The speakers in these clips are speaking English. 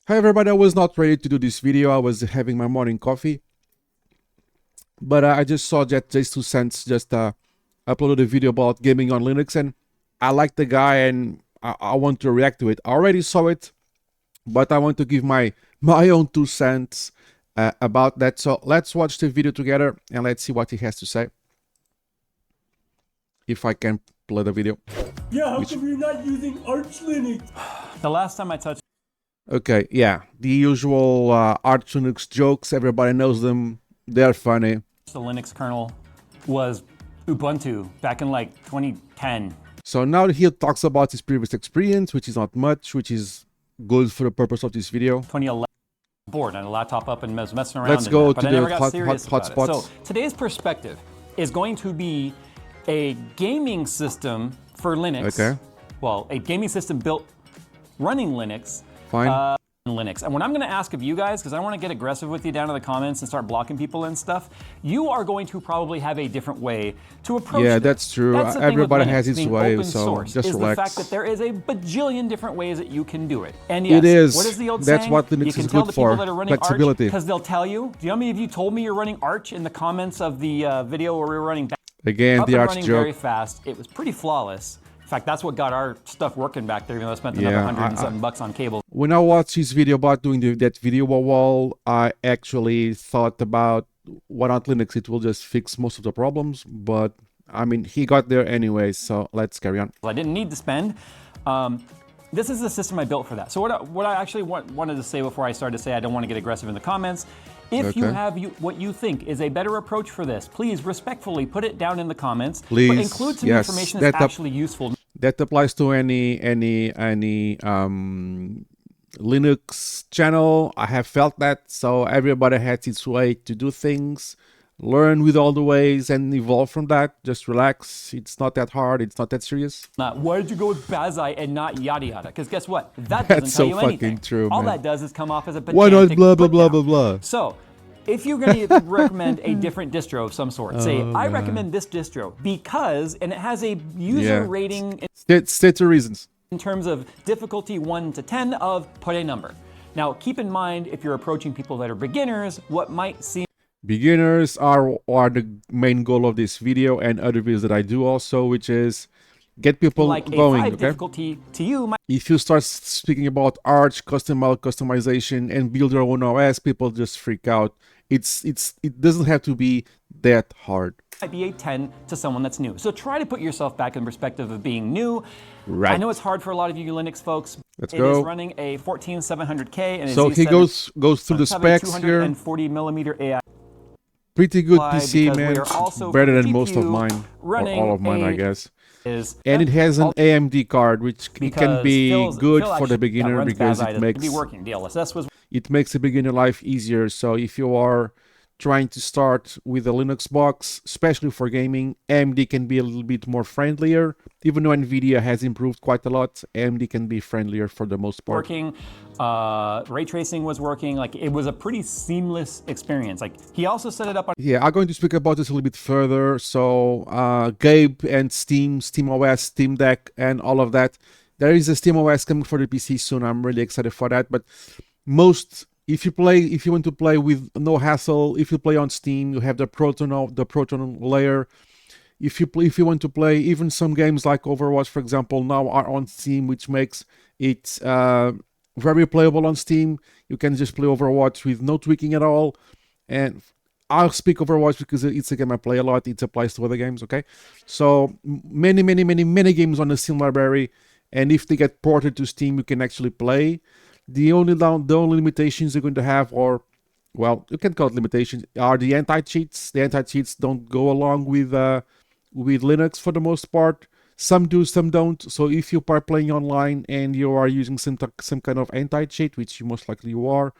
Hi everybody, I was not ready to do this video. I was having my morning coffee. But I just saw that JayzTwoCents just uploaded a video about gaming on Linux, and I like the guy and I want to react to it. I already saw it, but I want to give my own 2 cents about that. So let's watch the video together and let's see what he has to say. If I can play the video. Yeah, how come you're not using Arch Linux? The last time I touched Okay, yeah, the usual Arch Linux jokes, everybody knows them, they're funny. the Linux kernel was Ubuntu back in like 2010. So now he talks about his previous experience, which is not much, which is good for the purpose of this video. 2011 board and a laptop up and was messing around. Let's go but to I never the got serious about it. hotspots. So today's perspective is going to be a gaming system for Linux. Okay. Well, a gaming system built running Linux. Fine. Linux. And what I'm going to ask of you guys, because I want to get aggressive with you down in the comments and start blocking people and stuff, you are going to probably have a different way to approach Yeah, this. that's true. That's the thing with Everybody Linux has its being way, open so source, just is relax. the fact that there is a bajillion different ways that you can do it. And yes, It is. what is the old That's saying? what Linux you can is tell good the people for. that are running Flexibility. Arch because they'll tell you. Do you know how many of you told me you're running Arch in the comments of the video where we were running Again, up the and Arch running joke. very fast? It was pretty flawless. In fact, that's what got our stuff working back there, even though I spent another $107 on cable. When I watched his video about doing that video wall, I actually thought about why not Linux? It will just fix most of the problems. But I mean, he got there anyway, so let's carry on. I didn't need to spend. This is the system I built for that. So what I actually wanted to say before I started to say I don't want to get aggressive in the comments. If you have what you think is a better approach for this, please respectfully put it down in the comments. Please, but include some yes, information that's actually useful. That applies to any Linux channel. I have felt that. So everybody has its way to do things. Learn with all the ways and evolve from that. Just relax. It's not that hard. It's not that serious. Why did you go with Bazai and not yada yada? Because guess what? That doesn't That's tell so you fucking anything. true, All man. that does is come off as a Why not pedantic blah blah blah put-down. blah blah? So, if you're going to recommend a different distro of some sort, say, I recommend this distro because, and it has a user rating State the reasons. in terms of difficulty 1 to 10 of put a number. Now, keep in mind, if you're approaching people that are beginners, what might seem Beginners are the main goal of this video and other videos that I do also, which is get people like going. a 5 Okay. difficulty to you might If you start speaking about Arch, customization, and build your own OS, people just freak out. It doesn't have to be that hard. be a 10 to someone that's new. So try to put yourself back in perspective of being new. Right. I know it's hard for a lot of you Linux folks. Let's It go. is running a 14700K and So he goes through the specs here. 240 millimeter AI. Pretty good because PC, we man. are also Better for than most of GPU mine, or running all of mine, I a- guess. Is And it has an AMD card, which can because be Phil good for actually, the beginner runs because Bazai it to be working. DLSS was makes a beginner life easier. So if you are trying to start with a Linux box, especially for gaming, AMD can be a little bit more friendlier. Even though NVIDIA has improved quite a lot, AMD can be friendlier for the most part. working. Ray tracing was working. Like it was a pretty seamless experience. Like he also set it up on Yeah, I'm going to speak about this a little bit further. So Gabe and Steam, SteamOS, Steam Deck, and all of that. There is a SteamOS coming for the PC soon. I'm really excited for that. But if you want to play with no hassle, if you play on Steam, you have the Proton layer. If you want to play even some games like Overwatch, for example, now are on Steam, which makes it very playable on Steam. You can just play Overwatch with no tweaking at all. And I'll speak Overwatch because it's a game I play a lot. It applies to other games, okay? So many games on the Steam library. And if they get ported to Steam, you can actually play. The only limitations you're going to have, or well, you can call it limitations, are the anti-cheats. The anti-cheats don't go along with Linux for the most part. Some do, some don't. So if you are playing online and you are using some kind of anti-cheat, which you most likely you are,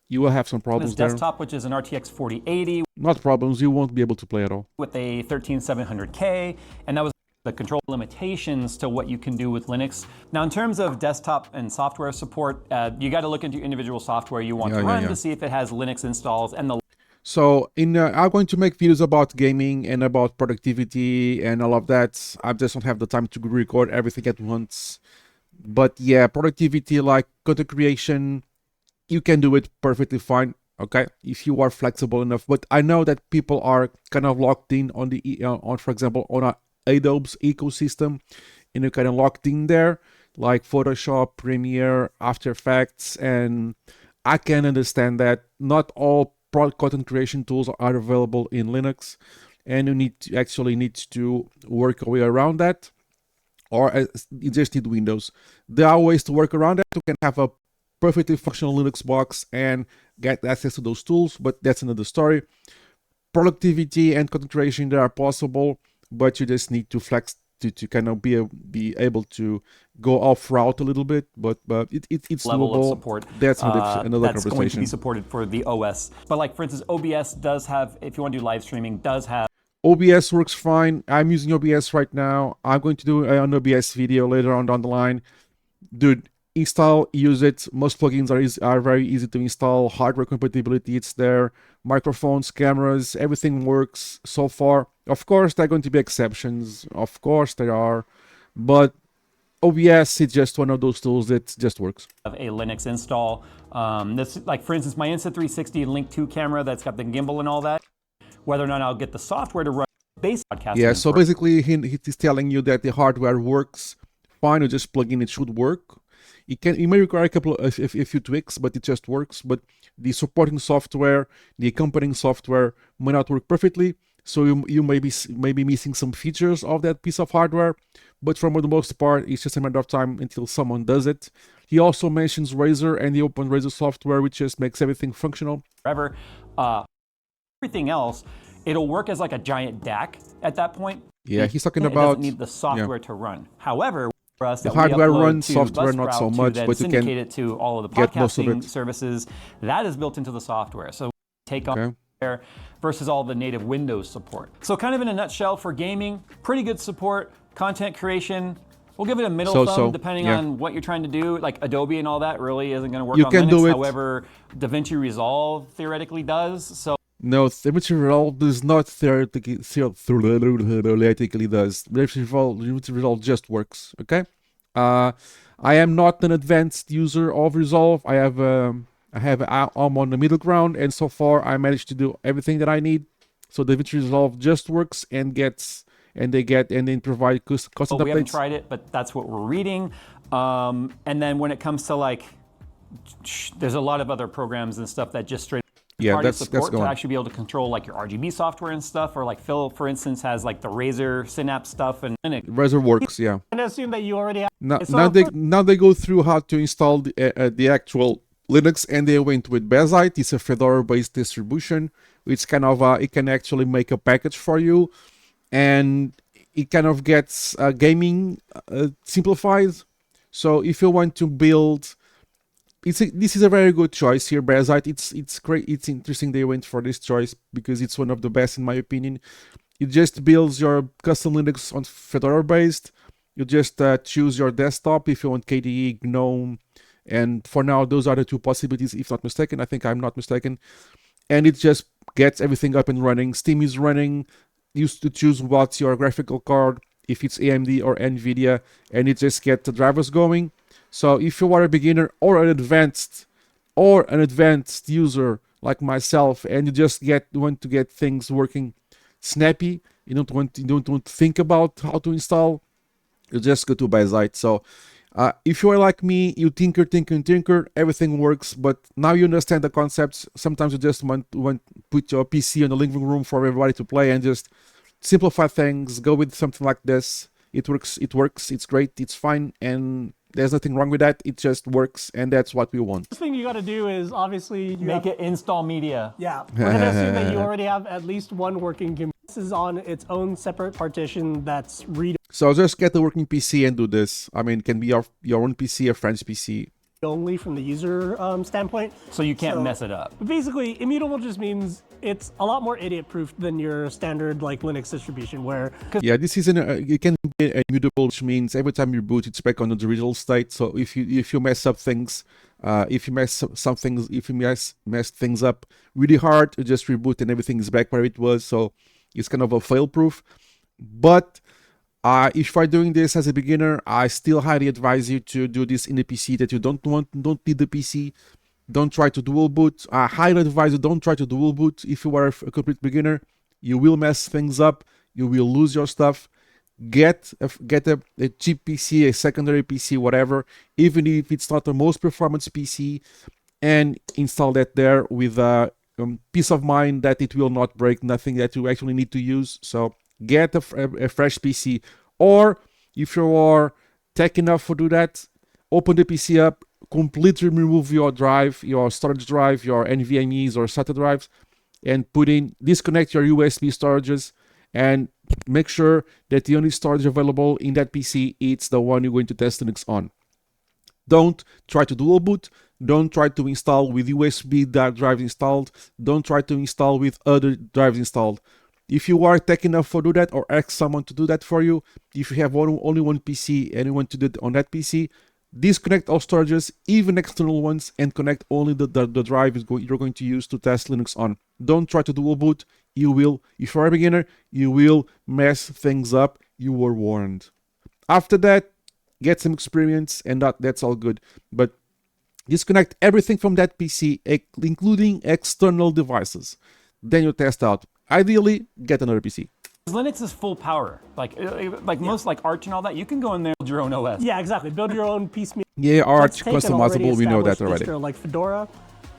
you will have some problems his there. desktop, which is an RTX 4080 Not problems. You won't be able to play at all. with a 13700K, and that was the control limitations to what you can do with Linux. Now, in terms of desktop and software support, you got to look into individual software you want to run to see if it has Linux installs and the So I'm going to make videos about gaming and about productivity and all of that. I just don't have the time to record everything at once. But yeah, productivity like content creation, you can do it perfectly fine, okay, if you are flexible enough. But I know that people are kind of locked in on the on, for example, on Adobe's ecosystem, and you're kind of locked in there, like Photoshop, Premiere, After Effects, and I can understand that not all content creation tools are available in Linux, and you need to work a way around that, or you just need Windows. There are ways to work around that. You can have a perfectly functional Linux box and get access to those tools, but that's another story. Productivity and content creation, they are possible, but you just need to flex to kind of be able to go off route a little bit, but it's level doable. of support. That's another that's conversation. Going to be supported for the OS. But like for instance, OBS does have, if you want to do live streaming, does have. OBS works fine. I'm using OBS right now. I'm going to do an OBS video later on down the line. Dude, install, use it. Most plugins are very easy to install. Hardware compatibility, it's there. Microphones, cameras, everything works so far. Of course, there are going to be exceptions. Of course there are. But OBS is just one of those tools that just works. Of a Linux install. This, like for instance, my Insta360 Link 2 camera that's got the gimbal and all that. Whether or not I'll get the software to run base podcasting. Yeah, so basically he's telling you that the hardware works fine. You just plug in, it should work. It may require a few tweaks, but it just works. But the supporting software, the accompanying software may not work perfectly. So you may be missing some features of that piece of hardware. But for the most part, it's just a matter of time until someone does it. He also mentions Razer and the open Razer software, which just makes everything functional. Forever. Everything else, it'll work as like a giant DAC at that point. Yeah, he's talking it about. Doesn't need the software to run. However, for us, the hardware runs, software not so much, but you can it to all of the get most of podcasting it. services. That is built into the software. So take on there versus all the native Windows support. So kind of in a nutshell, for gaming, pretty good support. Content creation, we'll give it a middle thumb depending on what you're trying to do. Like Adobe and all that really isn't going to work on Linux. Do it. However, DaVinci Resolve theoretically does. So no, DaVinci Resolve does not theoretically does. DaVinci Resolve just works. Okay. I am not an advanced user of Resolve. I'm on the middle ground, and so far I managed to do everything that I need. So DaVinci Resolve just works and then provide custom updates. We haven't tried it, but that's what we're reading. And then when it comes to like, there's a lot of other programs and stuff that just straight support to actually be able to control like your RGB software and stuff, or like Phil, for instance, has like the Razer Synapse stuff and Linux. Razer works, yeah. And I assume that you already have. Now they go through how to install the actual Linux, and they went with Bazite. It's a Fedora-based distribution. It's kind of it can actually make a package for you, and it kind of gets gaming simplified. So if you want to build. This is a very good choice here, Bazite. It's great. It's interesting they went for this choice because it's one of the best in my opinion. It just builds your custom Linux on Fedora based. You just choose your desktop if you want KDE, GNOME, and for now those are the two possibilities. If not mistaken, I think I'm not mistaken. And it just gets everything up and running. Steam is running. You used to choose what's your graphical card, if it's AMD or NVIDIA, and it just gets the drivers going. So if you are a beginner or an advanced user like myself, and you just want to get things working snappy, you don't want to think about how to install, you just go to Bazite. So if you are like me, you tinker, everything works, but now you understand the concepts. Sometimes you just want to put your PC in the living room for everybody to play and just simplify things. Go with something like this. It works, it's great, it's fine, and there's nothing wrong with that. It just works, and that's what we want. The thing you got to do is obviously make it install media. Yeah, we're gonna assume that you already have at least one working gimbal. This is on its own separate partition that's read. So just get the working PC and do this. I mean, it can be your own PC, a friend's PC. Only from the user standpoint. So you can't mess it up. But basically, immutable just means it's a lot more idiot-proof than your standard like Linux distribution where... Yeah, this is it can be immutable, which means every time you boot, it's back on the original state. So if you mess up things, if you mess things up really hard, you just reboot and everything is back where it was. So it's kind of a fail-proof. But if you're doing this as a beginner, I still highly advise you to do this in the PC that you don't need the PC. Don't try to dual boot. I highly advise you don't try to dual boot if you are a complete beginner. You will mess things up. You will lose your stuff. Get a cheap PC, a secondary PC, whatever, even if it's not the most performance PC, and install that there with peace of mind that it will not break, nothing that you actually need to use. So get a fresh PC, or if you are tech enough to do that, open the PC up, completely remove your drive, your storage drive, your NVMe's or SATA drives, and disconnect your USB storages, and make sure that the only storage available in that PC is the one you're going to test Linux on. Don't try to dual boot. Don't try to install with USB drives installed. Don't try to install with other drives installed. If you are tech enough to do that, or ask someone to do that for you, if you have only one PC and you want to do it on that PC, disconnect all storages, even external ones, and connect only the drive you're going to use to test Linux on. Don't try to dual boot. You will, if you're a beginner, you will mess things up. You were warned. After that, get some experience, and that's all good. But disconnect everything from that PC, including external devices. Then you test out. Ideally, get another PC. Linux is full power. Like most like Arch and all that, you can go in there and build your own OS. Yeah, exactly. Build your own piecemeal. Yeah, Arch, customizable, we know that already. Distro like Fedora,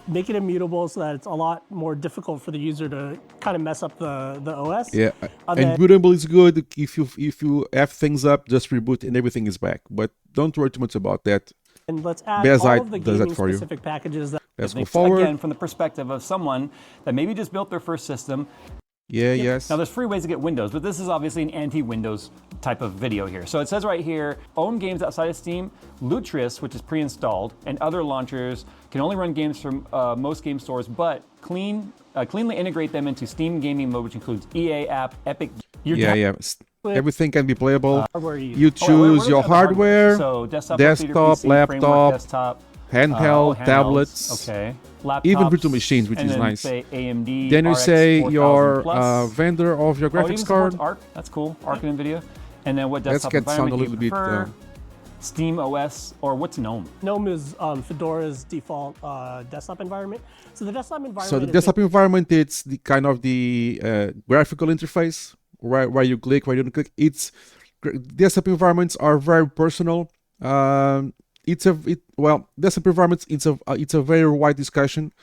make it immutable so that it's a lot more difficult for the user to kind of mess up the OS. Yeah, and bootable is good. If you F things up, just reboot and everything is back. But don't worry too much about that. And let's add all of the gaming-specific packages. Let's go forward. Again, from the perspective of someone that maybe just built their first system. Yeah, yes. Now, there's free ways to get Windows, but this is obviously an anti-Windows type of video here. So it says right here, own games outside of Steam, Lutris, which is pre-installed, and other launchers can only run games from most game stores, but cleanly integrate them into Steam gaming mode, which includes EA app, Epic. Everything can be playable. You choose choose your hardware, so desktop, PC, laptop, handheld, tablets, laptops, even virtual machines, which is nice. Say AMD, then you RX say your 4000+. vendor of your graphics card. ARC, that's cool. ARC and NVIDIA. And then what desktop Let's get sound a environment little you prefer. bit. Steam OS, or what's GNOME? GNOME is Fedora's default desktop environment. So the desktop environment. So the desktop environment, it's the kind of the graphical interface where you click, where you don't click. Desktop environments are very personal. Desktop environments, it's a very wide discussion,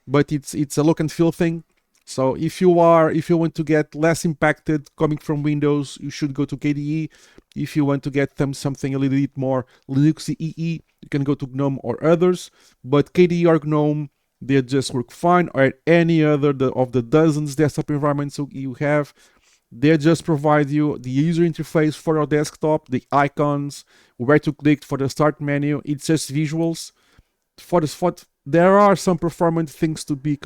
but it's a look and feel thing. So if you want to get less impacted coming from Windows, you should go to KDE. If you want to get something a little bit more Linuxy EE, you can go to GNOME or others. But KDE or GNOME, they just work fine. Or any other of the dozens desktop environments you have, they just provide you the user interface for your desktop, the icons, where to click for the start menu. It's just visuals. There are some performance things to be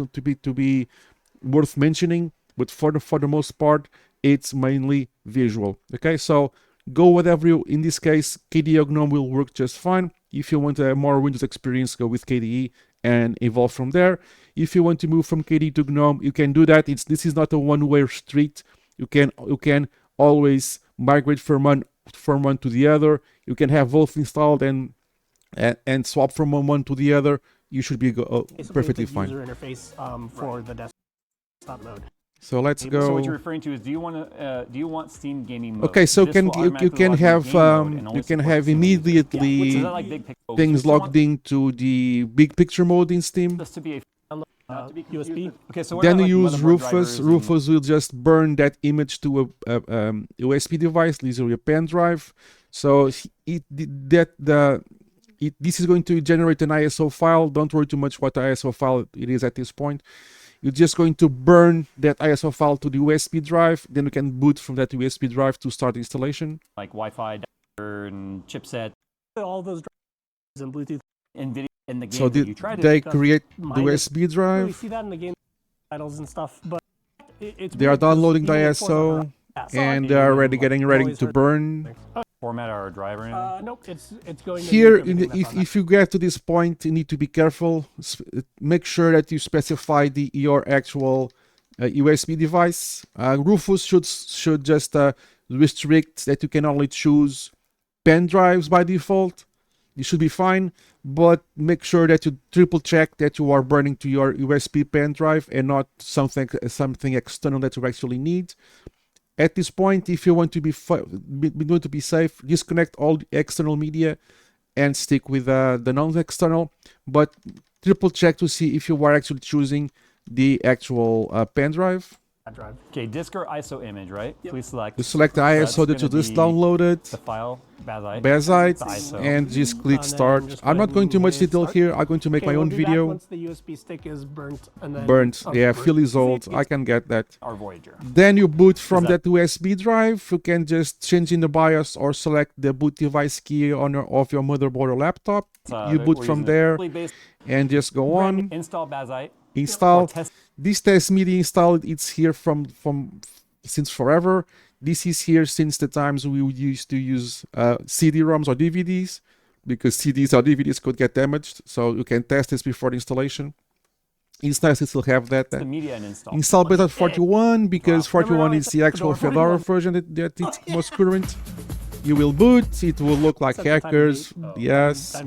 worth mentioning, but for the most part, it's mainly visual. Okay, so go whatever in this case, KDE or GNOME will work just fine. If you want a more Windows experience, go with KDE and evolve from there. If you want to move from KDE to GNOME, you can do that. This is not a one-way street. You can always migrate from one to the other. You can have both installed and swap from one to the other. You should be perfectly fine. User interface for the desktop mode. So let's go. So what you're referring to is, do you want Steam gaming mode? Okay, so you can have immediately things logged into the big picture mode in Steam. Just to be a USB. Okay, so then you use Rufus. Rufus will just burn that image to a USB device, usually a pen drive. So this is going to generate an ISO file. Don't worry too much what the ISO file it is at this point. You're just going to burn that ISO file to the USB drive. Then you can boot from that USB drive to start installation. Like Wi-Fi and chipset. All those drives and Bluetooth. NVIDIA in the game so that you tried to they create the USB drive. We see that in the game titles and stuff, but they are downloading the ISO and they are getting ready to burn. Format our driver in? Nope, it's going here. If you get to this point, you need to be careful. Make sure that you specify your actual USB device. Rufus should just restrict that you can only choose pen drives by default. You should be fine, but make sure that you triple check that you are burning to your USB pen drive and not something external that you actually need. At this point, if you want to be safe, disconnect all the external media and stick with the non-external, but triple check to see if you are actually choosing the actual pen drive. Okay, disk or ISO image, right? Yep. Please select. You select the ISO that you just downloaded, the file, Bazite, and just click start. I'm not going too much detail here. I'm going to make my own video. Once the USB stick is burnt, and then yeah, Phil is old. I can get that. Our Voyager. Then you boot from that USB drive. You can just change in the BIOS or select the boot device key on of your motherboard or laptop. You boot from there and just go on. Install Bazite. Install. This test media installed. It's here from since forever. This is here since the times we used to use CD-ROMs or DVDs, because CDs or DVDs could get damaged. So you can test this before the installation. Instead, you still have that. The media and install beta 41, because 41 is the actual Fedora version that it's most current. You will boot. It will look like hackers. Yes.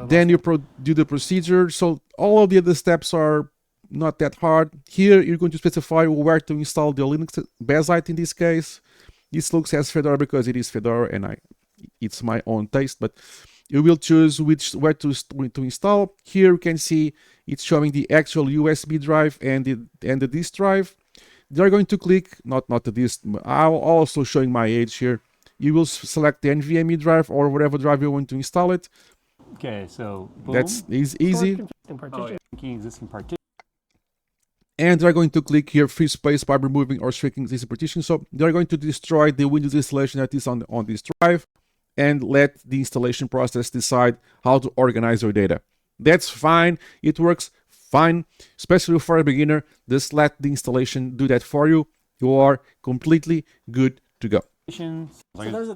Then you do the procedure. So all of the other steps are not that hard. Here you're going to specify where to install the Linux Bazite in this case. This looks as Fedora because it is Fedora and it's my own taste, but you will choose where to install. Here you can see it's showing the actual USB drive and the disk drive. They're going to click, not the disk, I'm also showing my age here. You will select the NVMe drive or whatever drive you want to install it. Okay, so boom. That's easy. Existing partition. And they're going to click here free space by removing or shrinking existing partition. So they're going to destroy the Windows installation that is on this drive and let the installation process decide how to organize your data. That's fine. It works fine, especially for a beginner. Just let the installation do that for you. You are completely good to go.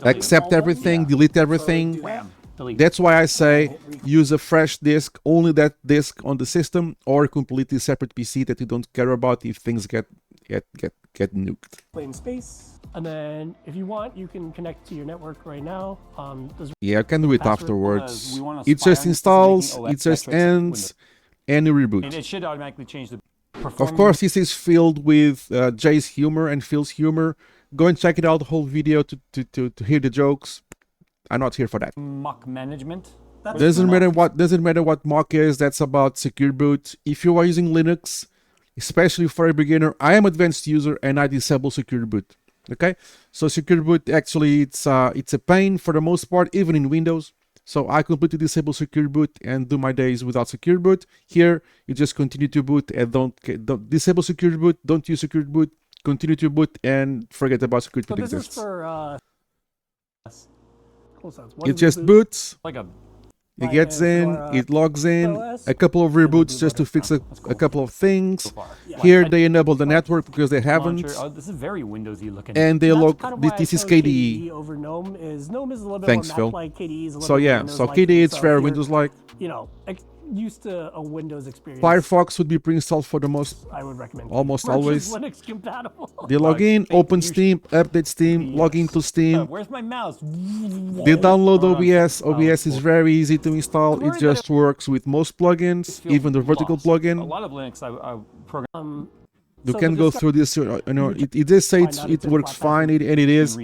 Accept everything, delete everything. That's why I say use a fresh disk, only that disk on the system, or a completely separate PC that you don't care about if things get nuked. Plain space, and then if you want, you can connect to your network right now. Yeah, I can do it afterwards. It just installs, it just ends, and you reboot. And it should automatically change the performance. Of course, this is filled with Jay's humor and Phil's humor. Go and check it out, the whole video to hear the jokes. I'm not here for that. Mock management. Doesn't matter what mock is. That's about secure boot. If you are using Linux, especially for a beginner, I am advanced user and I disable secure boot. Okay, so secure boot actually it's a pain for the most part, even in Windows. So I completely disable secure boot and do my days without secure boot. Here you just continue to boot and don't disable secure boot. Don't use secure boot. Continue to boot and forget about security. So this is for. It just boots. Like it gets in, it logs in, a couple of reboots just to fix a couple of things. Here they enable the network because they haven't. Oh, this is very Windowsy looking. And they log. This is KDE. Over GNOME is GNOME is a little bit Thanks, more Phil. Mac-like. KDE is a little So yeah, Windows so like. KDE it's So very if you're, Windows-like. You know, used to a Windows experience. Firefox would be pre-installed for the most. I would recommend. Almost Merge is always. Linux compatible. They log in, open Steam, update Steam, log into Steam. Where's my mouse? They download OBS. OBS is very easy to install. It just works with most plugins, even the vertical A plugin. lot of Linux I program. You can go through this. You know, it does say it works fine, and it is.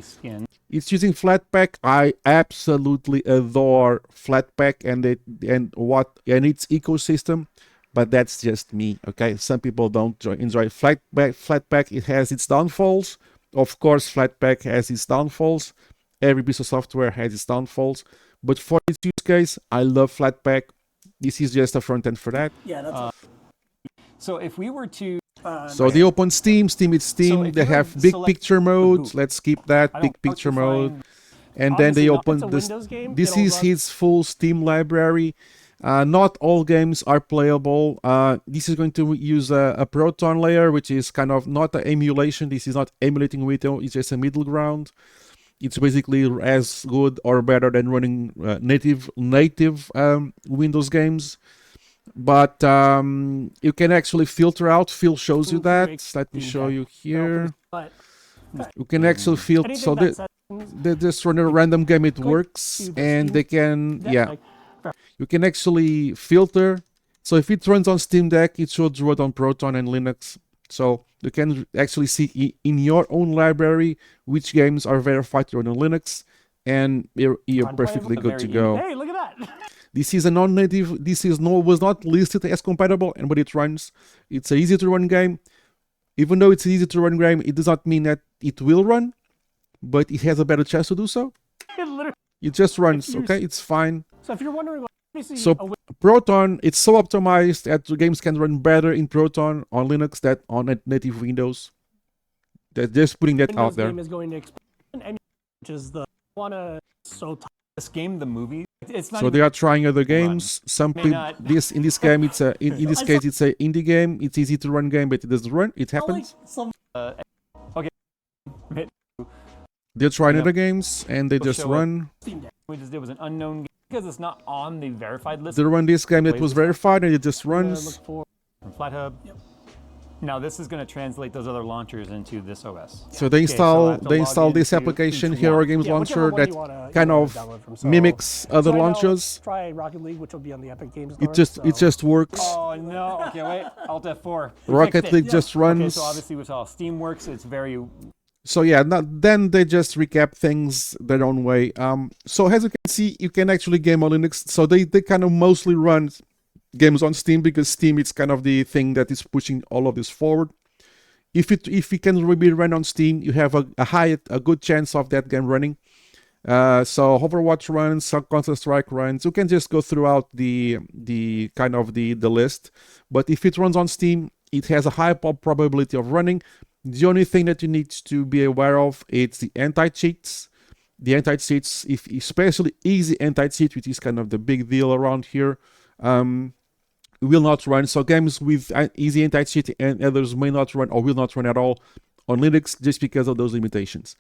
It's using Flatpak. I absolutely adore Flatpak and its ecosystem, but that's just me. Okay, some people don't enjoy Flatpak. It has its downfalls. Of course, Flatpak has its downfalls. Every piece of software has its downfalls. But for its use case, I love Flatpak. This is just a front end for that. Yeah, that's. So if we were to so they open Steam, it's Steam. So they have big picture mode. Let's skip that big picture mode. And then they open this. This is his full Steam library. Not all games are playable. This is going to use a Proton layer, which is kind of not an emulation. This is not emulating Windows. It's just a middle ground. It's basically as good or better than running native Windows games. But you can actually filter out. Phil shows you that. Let me show you here. You can actually filter. So they just run a random game. It works, and they can You can actually filter. So if it runs on Steam Deck, it should run on Proton and Linux. So you can actually see in your own library which games are verified to run on Linux, and you're perfectly good to go. Hey, look at that. This is a non-native. This was not listed as compatible, and but it runs. It's an easy to run game. Even though it's an easy to run game, it does not mean that it will run, but it has a better chance to do so. It just runs, okay? It's fine. So if you're wondering, so Proton, it's so optimized that the games can run better in Proton on Linux than on native Windows. They're just putting that out there. Game is going to expand, which is the This game, the movie, it's not. So they are trying other games. Some people, in this game, it's a in this case it's an indie game. It's easy to run game, but it doesn't run. It happens. Okay. They're trying other games and they just run. We just did was an unknown game because it's not on the verified list. They run this game that was verified and it just runs. From FlatHub. Yep. Now this is going to translate those other launchers into this OS. So they install this application, Hero Games Launcher, that kind of mimics other launchers. Try Rocket League, which will be on the Epic Games Store. It just works. Oh no! Okay, wait. Alt F4. Rocket League just runs. Okay, so obviously with how Steam works, it's very. So yeah, then they just recap things their own way. So as you can see, you can actually game on Linux. So they kind of mostly run games on Steam because Steam is kind of the thing that is pushing all of this forward. If it can be run on Steam, you have a good chance of that game running. So Overwatch runs, Counter-Strike runs. You can just go throughout the kind of the list. But if it runs on Steam, it has a high probability of running. The only thing that you need to be aware of is the anti-cheats. The anti-cheats, especially easy anti-cheat, which is kind of the big deal around here, will not run. So games with easy anti-cheat and others may not run or will not run at all on Linux just because of those limitations.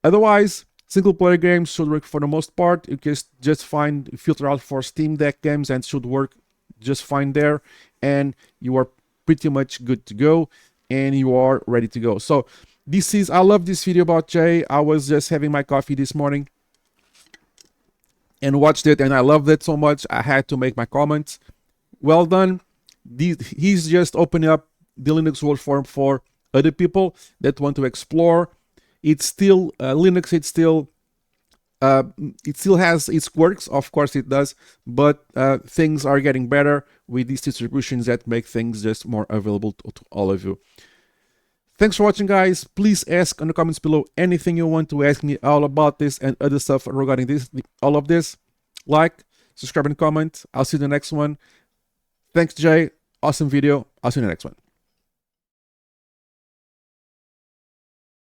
Otherwise, single player games should work for the most part. You can just filter out for Steam Deck games and should work just fine there, and you are pretty much good to go and you are ready to go. So I love this video about Jay. I was just having my coffee this morning and watched it, and I loved it so much I had to make my comments. Well done. He's just opening up the Linux world for other people that want to explore. It's still Linux. It still has its quirks, of course it does, but things are getting better with these distributions that make things just more available to all of you. Thanks for watching, guys. Please ask in the comments below anything you want to ask me all about this and other stuff regarding all of this. Like, subscribe, and comment. I'll see you in the next one. Thanks, Jay. Awesome video. I'll see you in the next one.